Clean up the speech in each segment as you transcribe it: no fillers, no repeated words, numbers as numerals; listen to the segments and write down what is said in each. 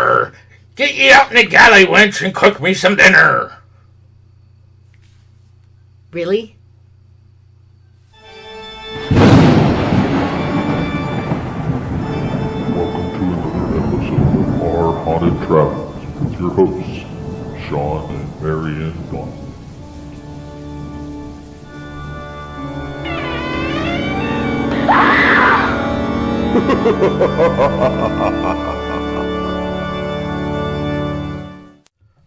Arr! Get ye out in the galley, wench, and cook me some dinner. Really? Welcome to another episode of Our Haunted Travels with your hosts, Sean and Marianne Gauntlet.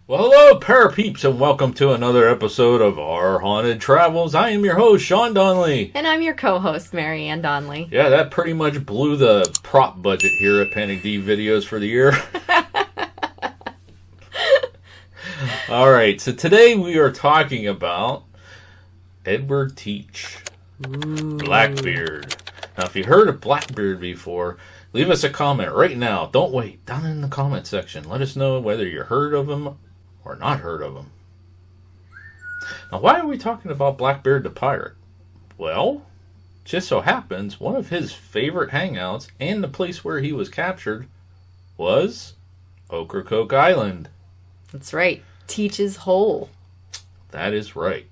Well, hello, parapeeps, and welcome to another episode of Our Haunted Travels. I am your host, Sean Donnelly. And I'm your co-host, Marianne Donnelly. Yeah, that pretty much blew the prop budget here at Panic D Videos for the year. All right, so today we are talking about Edward Teach, Blackbeard. Now, if you heard of Blackbeard before, leave us a comment right now. Don't wait. Down in the comment section. Let us know whether you heard of him or not heard of him. Now, why are we talking about Blackbeard the pirate? Well, just so happens one of his favorite hangouts and the place where he was captured was Ocracoke Island. That's right. Teach's Hole. That is right.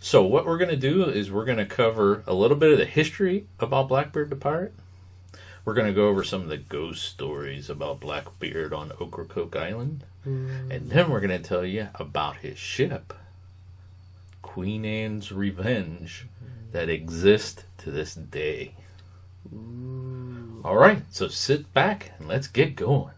So what we're going to do is we're going to cover a little bit of the history about Blackbeard the pirate. We're going to go over some of the ghost stories about Blackbeard on Ocracoke Island. And then we're going to tell you about his ship, Queen Anne's Revenge, that exists to this day. All right, so sit back and let's get going.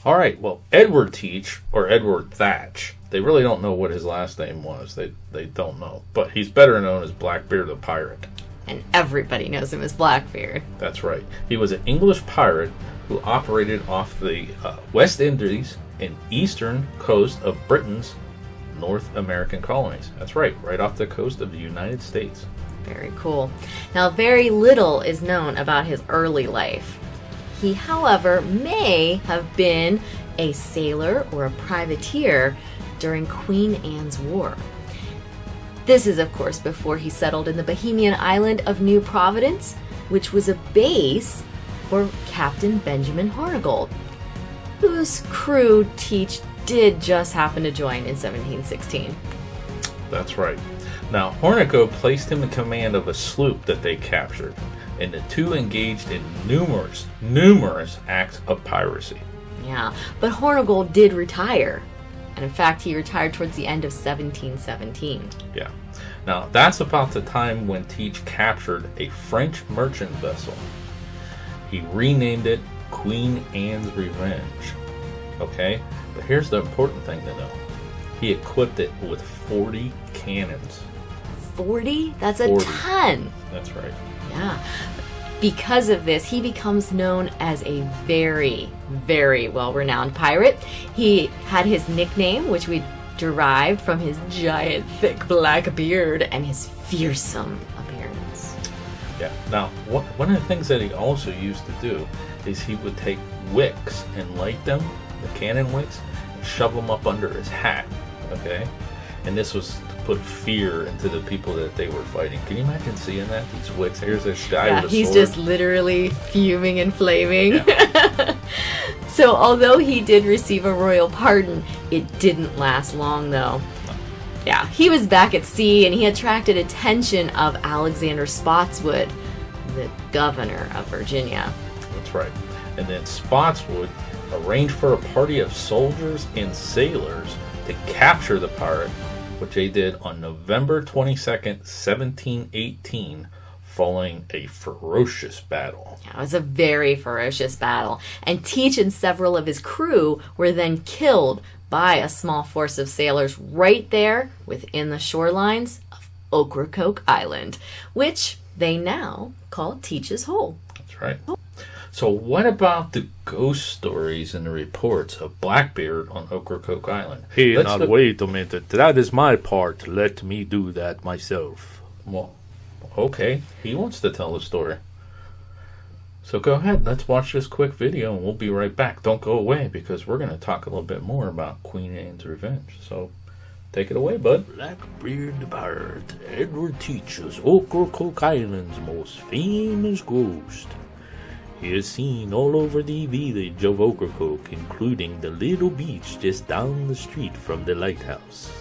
All right, well, Edward Teach, or Edward Thatch, they really don't know what his last name was. They don't know. But he's better known as Blackbeard the pirate. And everybody knows him as Blackbeard. That's right. He was an English pirate who operated off the West Indies and eastern coast of Britain's North American colonies. That's right off the coast of the United States. Very cool. Now, very little is known about his early life. He, however, may have been a sailor or a privateer during Queen Anne's War. This is, of course, before he settled in the Bohemian island of New Providence, which was a base for Captain Benjamin Hornigold, whose crew Teach did just happen to join in 1716. That's right. Now, Hornigold placed him in command of a sloop that they captured, and the two engaged in numerous acts of piracy. Yeah, but Hornigold did retire. And in fact, he retired towards the end of 1717. Yeah. Now, that's about the time when Teach captured a French merchant vessel. He renamed it Queen Anne's Revenge. Okay? But here's the important thing to know. He equipped it with 40 cannons. 40? That's 40. a ton. That's right. Yeah. Because of this, he becomes known as a very, very well-renowned pirate. He had his nickname, which we derived from his giant, thick black beard and his fearsome appearance. Yeah. Now, one of the things that he also used to do is he would take wicks and light them, the cannon wicks, and shove them up under his hat. Okay? And this was to put fear into the people that they were fighting. Can you imagine seeing that? These wicks. Here's this guy with a he's sword. Just literally fuming and flaming. Yeah. So although he did receive a royal pardon, it didn't last long though. Yeah, he was back at sea and he attracted attention of Alexander Spotswood, the governor of Virginia. That's right. And then Spotswood arranged for a party of soldiers and sailors to capture the pirate, which they did on November 22nd, 1718, following a ferocious battle. Yeah, it was a very ferocious battle, and Teach and several of his crew were then killed by a small force of sailors right there within the shorelines of Ocracoke Island, which they now call Teach's Hole. That's right. So what about the ghost stories and the reports of Blackbeard on Ocracoke Island? Hey, wait a minute. That is my part. Let me do that myself. Well, okay. He wants to tell the story. So go ahead. Let's watch this quick video and we'll be right back. Don't go away because we're going to talk a little bit more about Queen Anne's Revenge. So take it away, bud. Blackbeard the pirate, Edward Teach is Ocracoke Island's most famous ghost. He is seen all over the village of Ocracoke, including the little beach just down the street from the lighthouse.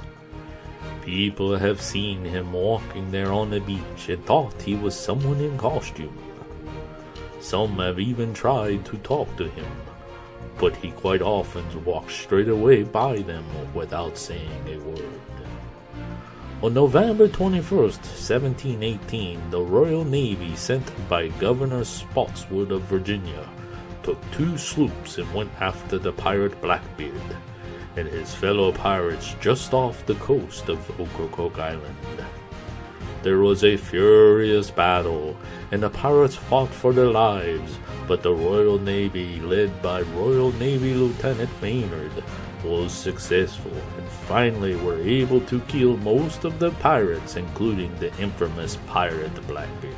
People have seen him walking there on the beach and thought he was someone in costume. Some have even tried to talk to him, but he quite often walks straight away by them without saying a word. On November 21st, 1718, the Royal Navy sent by Governor Spotswood of Virginia took 2 sloops and went after the pirate Blackbeard and his fellow pirates just off the coast of Ocracoke Island. There was a furious battle, and the pirates fought for their lives, but the Royal Navy, led by Royal Navy Lieutenant Maynard, was successful and finally were able to kill most of the pirates, including the infamous pirate Blackbeard.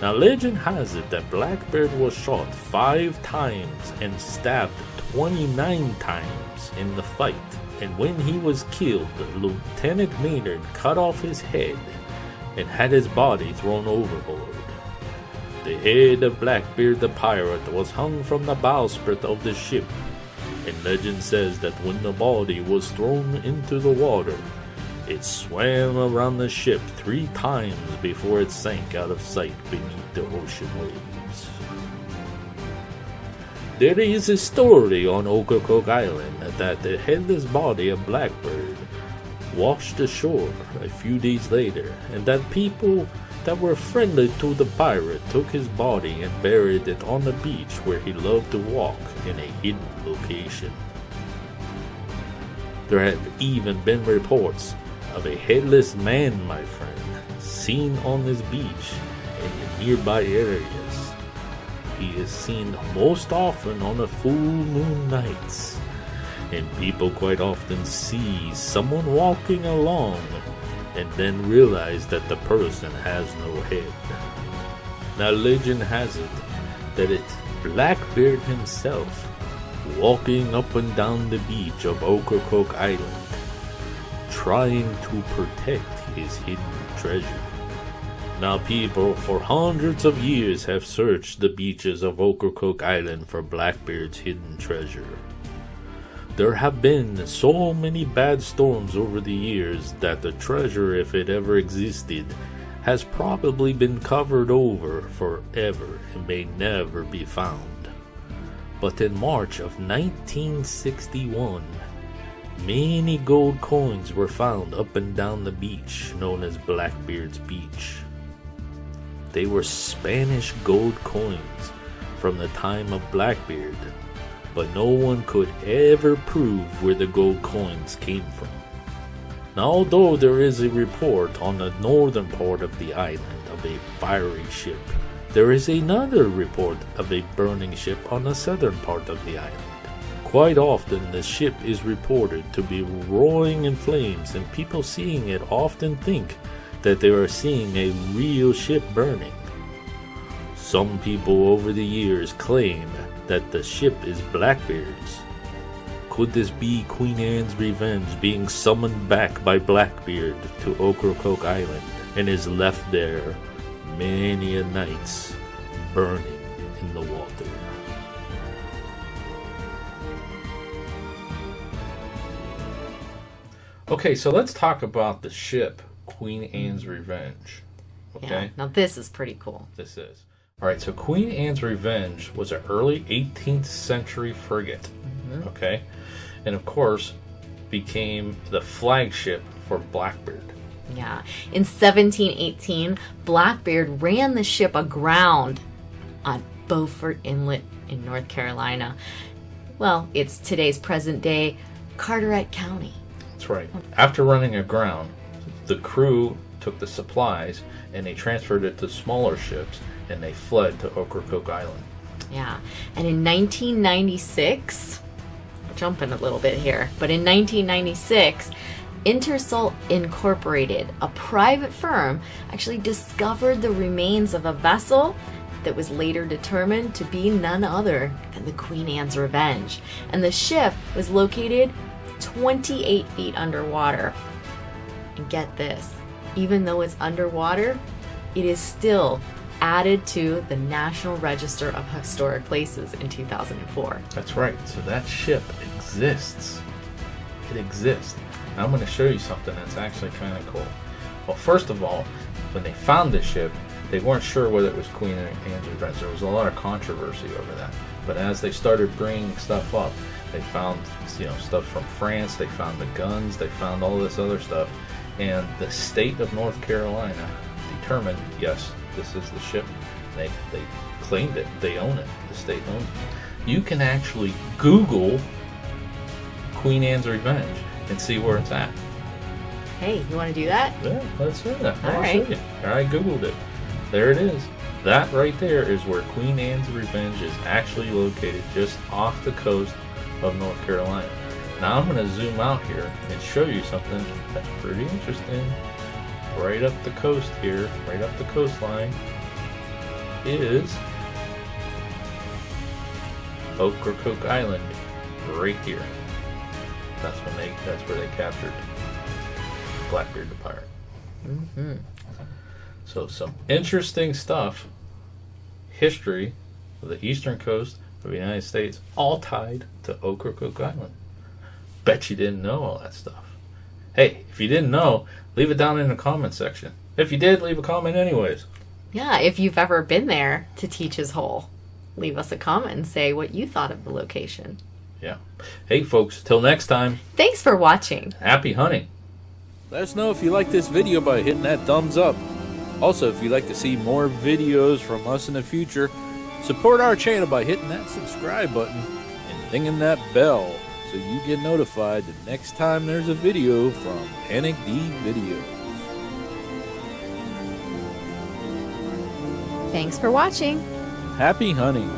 Now, legend has it that Blackbeard was shot 5 times and stabbed 29 times in the fight, and when he was killed, Lieutenant Maynard cut off his head and had his body thrown overboard. The head of Blackbeard the pirate was hung from the bowsprit of the ship, and legend says that when the body was thrown into the water, it swam around the ship 3 times before it sank out of sight beneath the ocean waves. There is a story on Ocracoke Island that the headless body of Blackbeard washed ashore a few days later, and that people that were friendly to the pirate took his body and buried it on the beach where he loved to walk in a hidden location. There have even been reports of a headless man, my friend, seen on this beach in the nearby areas. He is seen most often on the full moon nights, and people quite often see someone walking along and then realize that the person has no head. Now, legend has it that it's Blackbeard himself walking up and down the beach of Ocracoke Island, trying to protect his hidden treasure. Now, people for hundreds of years have searched the beaches of Ocracoke Island for Blackbeard's hidden treasure. There have been so many bad storms over the years that the treasure, if it ever existed, has probably been covered over forever and may never be found. But in March of 1961, many gold coins were found up and down the beach known as Blackbeard's Beach. They were Spanish gold coins from the time of Blackbeard, but no one could ever prove where the gold coins came from. Now, although there is a report on the northern part of the island of a fiery ship, there is another report of a burning ship on the southern part of the island. Quite often the ship is reported to be roaring in flames, and people seeing it often think that they are seeing a real ship burning. Some people over the years claim that the ship is Blackbeard's. Could this be Queen Anne's revenge being summoned back by Blackbeard to Ocracoke Island and is left there many a nights burning in the water? Okay, so let's talk about the ship Queen Anne's Revenge. Okay? Yeah, now this is pretty cool. This is. Alright, so Queen Anne's Revenge was an early 18th century frigate. Okay? And of course, became the flagship for Blackbeard. Yeah. In 1718, Blackbeard ran the ship aground on Beaufort Inlet in North Carolina. Well, it's today's present day Carteret County. That's right. After running aground, the crew took the supplies and they transferred it to smaller ships and they fled to Ocracoke Island. Yeah. And in 1996, jumping a little bit here, but in 1996, Intersalt Incorporated, a private firm, actually discovered the remains of a vessel that was later determined to be none other than the Queen Anne's Revenge. And the ship was located 28 feet underwater. And get this, even though it's underwater, it is still added to the National Register of Historic Places in 2004. That's right. So that ship exists. It exists. Now I'm going to show you something that's actually kind of cool. Well, first of all, when they found this ship, they weren't sure whether it was Queen Anne's Revenge. There was a lot of controversy over that. But as they started bringing stuff up, they found, stuff from France. They found the guns. They found all this other stuff. And the state of North Carolina determined, yes, this is the ship. They claimed it. They own it. The state owns it. You can actually Google Queen Anne's Revenge and see where it's at. Hey, you want to do that? Yeah, let's do that. All I'll right. show you. I Googled it. There it is. That right there is where Queen Anne's Revenge is actually located, just off the coast of North Carolina. Now I'm going to zoom out here and show you something that's pretty interesting. Right up the coast here, right up the coastline, is Ocracoke Island, right here. That's where they captured Blackbeard the pirate. Mm-hmm. So some interesting stuff. History of the eastern coast of the United States, all tied to Ocracoke Island. Bet you didn't know all that stuff. Hey, if you didn't know, leave it down in the comment section. If you did, leave a comment anyways. Yeah, if you've ever been there to Teach's Hole, leave us a comment and say what you thought of the location. Yeah. Hey folks, till next time, Thanks for watching. happy hunting. Let us know if you like this video by hitting that thumbs up. Also, if you'd like to see more videos from us in the future, support our channel by hitting that subscribe button and dinging that bell so you get notified the next time there's a video from Panic D Videos. Thanks for watching. Happy hunting!